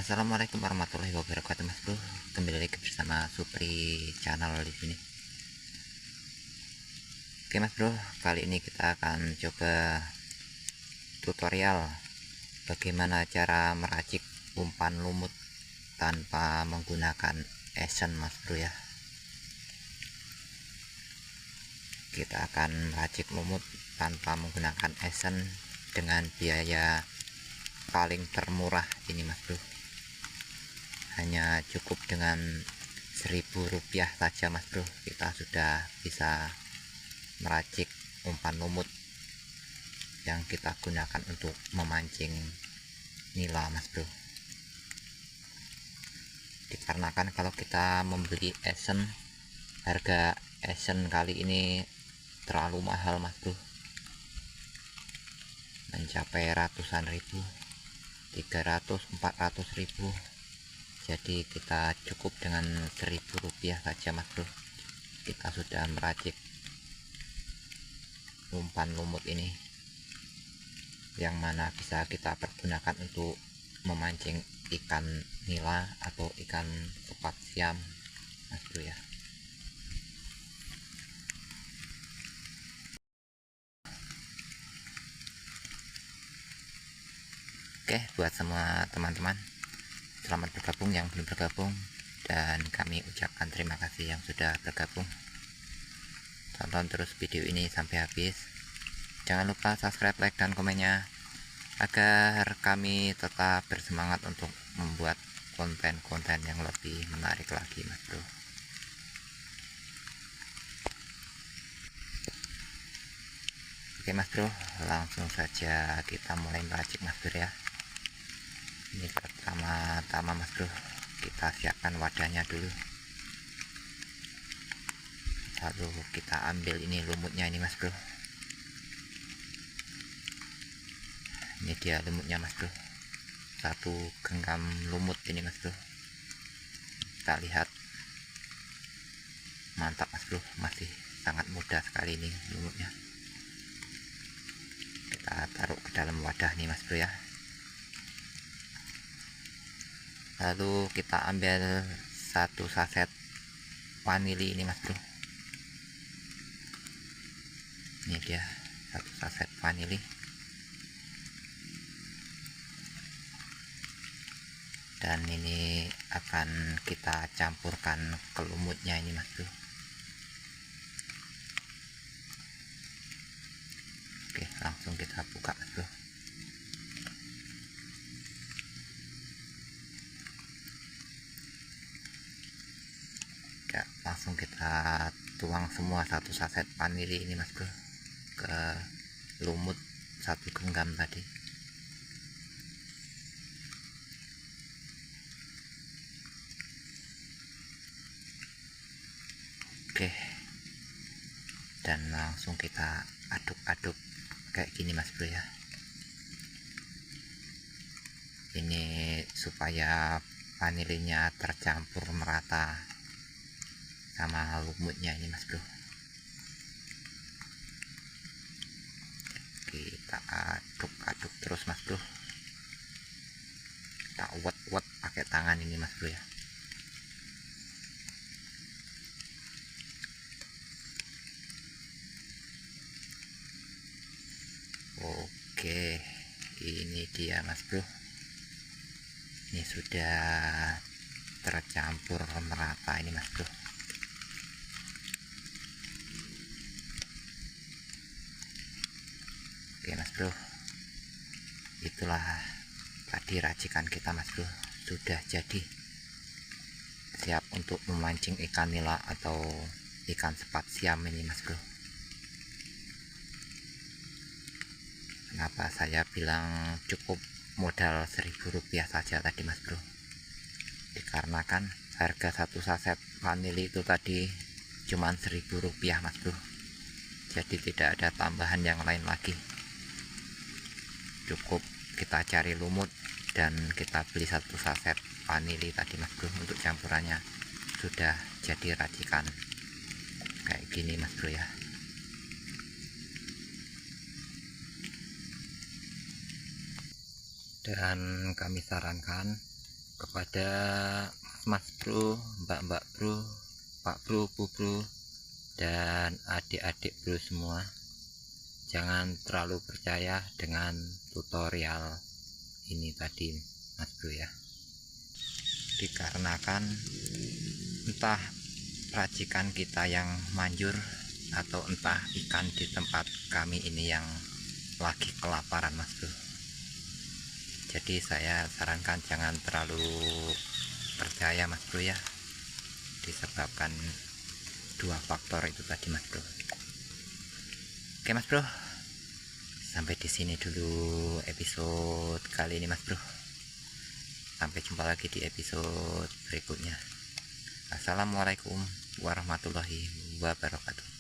Assalamualaikum warahmatullahi wabarakatuh, Mas Bro. Kembali lagi bersama Supri Channel di sini. Oke, Mas Bro, kali ini kita akan coba tutorial bagaimana cara meracik umpan lumut tanpa menggunakan esen, Mas Bro ya. Kita akan meracik lumut tanpa menggunakan esen dengan biaya paling termurah ini, Mas Bro. Hanya cukup dengan Rp1.000 saja, Mas Bro, kita sudah bisa meracik umpan lumut yang kita gunakan untuk memancing nila, Mas Bro. Dikarenakan kalau kita membeli esen, harga esen kali ini terlalu mahal, Mas Bro, mencapai ratusan ribu, 300-400 ribu. Jadi kita cukup dengan Rp1.000 saja, Mas Bro, kita sudah meracik umpan lumut ini, yang mana bisa kita pergunakan untuk memancing ikan nila atau ikan sepat siam, Mas Bro ya. Oke, buat semua teman-teman, selamat bergabung yang belum bergabung, dan kami ucapkan terima kasih yang sudah bergabung. Tonton terus video ini sampai habis. Jangan lupa subscribe, like, dan komennya agar kami tetap bersemangat untuk membuat konten-konten yang lebih menarik lagi, Mas Bro. Oke, Mas Bro, langsung saja kita mulai meracik, Mas Bro ya. Ini pertama-tama, Mas Bro, kita siapkan wadahnya dulu. Lalu kita ambil ini lumutnya ini, Mas Bro. Ini dia lumutnya, Mas Bro, satu genggam lumut ini, Mas Bro. Kita lihat, mantap, Mas Bro, masih sangat mudah sekali ini lumutnya. Kita taruh ke dalam wadah nih, Mas Bro ya. Lalu kita ambil satu saset vanili ini, Mas Bro. Ini dia satu saset vanili. Dan ini akan kita campurkan ke lumutnya ini, Mas Bro. Oke, langsung kita buka, Mas Bro. Ya, langsung kita tuang semua satu saset vanili ini, Mas Bro, ke lumut satu genggam tadi. Oke, dan langsung kita aduk-aduk kayak gini, Mas Bro ya. Ini supaya vanilinya tercampur merata sama lumutnya ini, Mas Bro. Kita aduk-aduk terus, Mas Bro. Kita uet-uet pakai tangan ini, Mas Bro ya. Oke, ini dia, Mas Bro. Ini sudah tercampur merata ini, Mas Bro. Oke, Mas Bro, itulah tadi racikan kita, Mas Bro, sudah jadi, siap untuk memancing ikan nila atau ikan sepat siam ini, Mas Bro. Kenapa saya bilang cukup modal Rp1.000 saja tadi, Mas Bro? Dikarenakan harga satu saset vanili itu tadi cuman Rp1.000, Mas Bro. Jadi tidak ada tambahan yang lain lagi. Cukup kita cari lumut dan kita beli satu saset vanili tadi, Mas Bro. Untuk campurannya sudah jadi racikan kayak gini, Mas Bro ya. Dan kami sarankan kepada mas bro, mbak bro, pak bro, bu bro, dan adik-adik bro semua, jangan terlalu percaya dengan tutorial ini tadi mas bro ya, dikarenakan entah racikan kita yang manjur atau entah ikan di tempat kami ini yang lagi kelaparan mas bro. Jadi saya sarankan jangan terlalu percaya mas bro ya, disebabkan dua faktor itu tadi mas bro. Oke mas bro, sampai di sini dulu episode kali ini mas bro. Sampai jumpa lagi di episode berikutnya. Assalamualaikum warahmatullahi wabarakatuh.